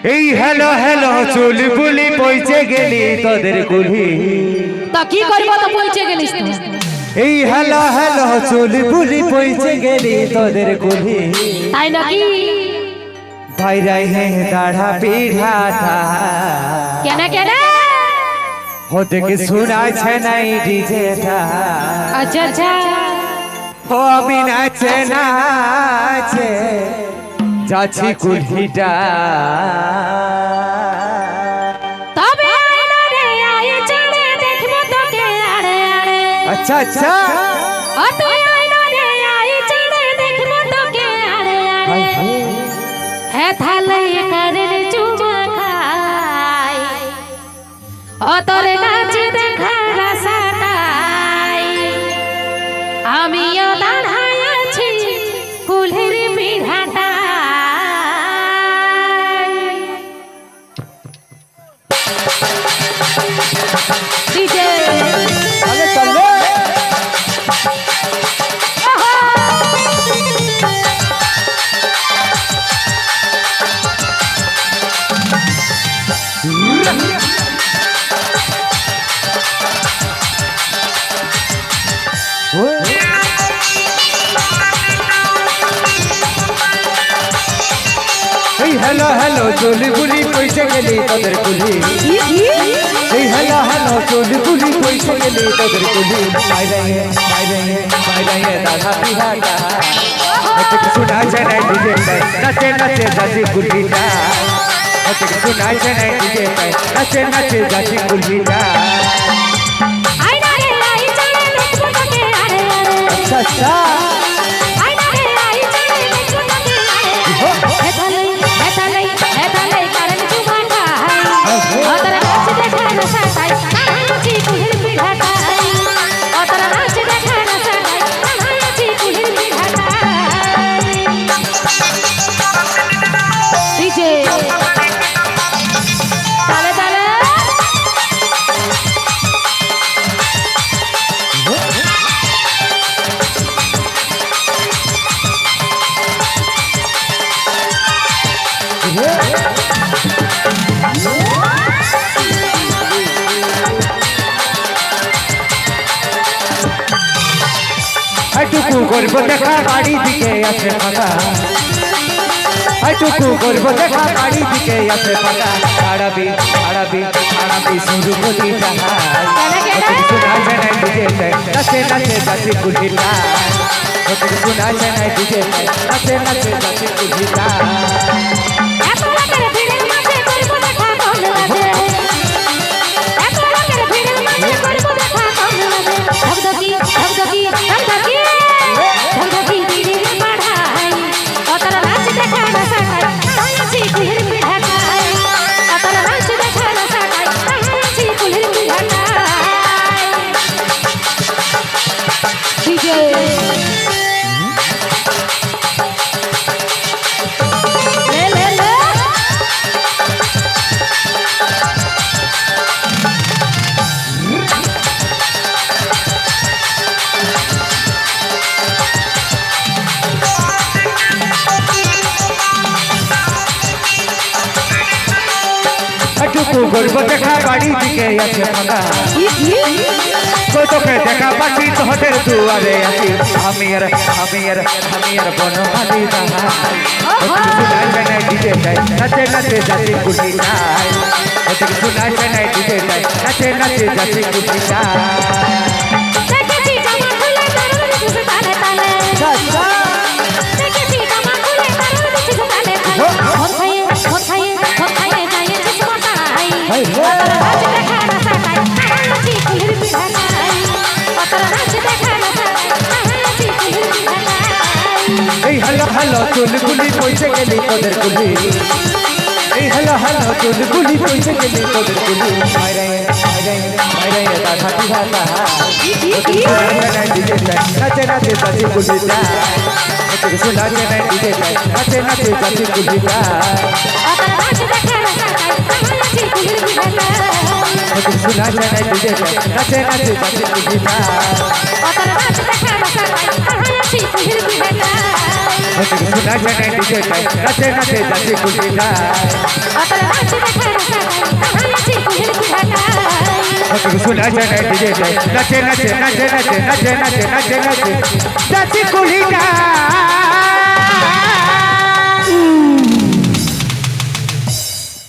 এই hello hello চুল বুলি পৌঁছে গেলি তোদের কুলি তা কি করব তো পৌঁছে গেলিস তুই এই হ্যালো হ্যালো চুল বুলি পৌঁছে গেলি তোদের কুলি তাই নাকি ভাইরাই হে দাঢ়া পিঢ়াটা কেন কেন হতে কি শোনাছে নাই ডিজেটা আচ্ছা আচ্ছা ও আমি নাচে নাচে যাচ্ছি কুলিটা তবে আয়না রে আয় চলে দেখবো তোকে আড়ে আড়ে আচ্ছা আচ্ছা ও তুই আয়না রে আয় চলে দেখবো তোকে আড়ে আড়ে হ্যাঁ থালে করে চুমা খাই ও তোর নাচ দেখা রাসাটাই আমিও দাঁড়ায় আছি কুলের পিঢ়াটা ডিজে চলে চলে হ্যালো হ্যালো চলি বুলি পয়সা গেলি তোদের কুলি এই হ্যালো হ্যালো চলি বুলি পয়সা গেলি তোদের কুলি বাইরে দাদা পিহাটা শোনা যায় না ডিজে নাচে নাচে যাচ্ছি কুলিটা শোনা যায় না ডিজে নাচে নাচে যাচ্ছি কুলিটা আয়না রে আয় চলে দেখবো তোকে আড়ে আড়ে আচ্ছা আচ্ছা আয়না রে আয় চলে দেখবো তোকে আড়ে আড়ে হেথালে কারণ চুমা খাই ওতর নাচ দেখা না সাটাই নাচি কুলের পিঢ়াটাই ওতর নাচ দেখা না সাটাই নাচি কুলের পিঢ়াটাই ডিজে তালে তালে টুকু করব দেখা বাড়ি দিকে আসে ফাঁকা টুকু করব দেখা বাড়ি দিকে আসে ফাঁকা আড়াবি আড়াবি আড়াবি শুরু করি যাহাই শোনা যায় না ডিজে নাচে নাচে যাচ্ছি কুলিটা শোনা যায় না ডিজে নাচে নাচে যাচ্ছি কুলিটা এত রাতের ভিড়ের মাঝে করব দেখা কম লাগে এত রাতের ভিড়ের মাঝে করব দেখা কম লাগে ধকধকি ধকধকি ধকধকি ধকধকি দিনের পাড়াই অতর নাচ দেখা না সাটাই নাচি কুলের পিঢ়াটাই অতর নাচ দেখা না সাটাই নাচি কুলের পিঢ়াটাই ডিজে লে লে লে টুকু করব দেখা বাড়ি দিকে আসে ফাঁকা তোকে দেখা পাচ্ছি তোদের দুয়ারে আছি আমি আর বনমালী শোনা যায় না ডিজে নাচে নাচে যাচ্ছি কুলিটাই শোনা যায় না ডিজে নাচে নাচে যাচ্ছি কুলিটাই দেখেছি জামা খুলে তারুর দিছে তালে তালে দেখেছি জামা খুলে তারুর দিছে তালে তালে মন খাইয়ে যায় চশমাটাই অতর নাচ দেখা না সাটাই নাচি কুলের পিঢ়াটাই অতর নাচ দেখা না সাটাই নাচি কুলের পিঢ়াটাই এই হ্যালো হ্যালো চুল গুলি পয়সা গেলি তোদের কুলি এই হ্যালো হ্যালো চুল গুলি পয়সা গেলি তোদের কুলি বাইরে দাদা পিহাটা নাচে নাচে যাচ্ছি কুলিটা শোনা যায় না ডিজে নাচে নাচে যাচ্ছি কুলিটা অতর নাচ দেখা না সাটাই নাচি কুলের পিঢ়াটাই শোনা যায় না ডিজে নাচে নাচে যাচ্ছি কুলিটা অতর নাচ দেখা না সাটাই নাচি কুলের পিঢ়াটাই কত শোনা যায় না ডিজেটাই নাচে নাচে যাচ্ছে কুলিটা অতল নাচ দেখা নাচি কুলির পিঠাটাই কত শোনা যায় না ডিজেটাই নাচে নাচে নাচে নাচে নাচে নাচে নাচে নাচে যাচ্ছে কুলিটা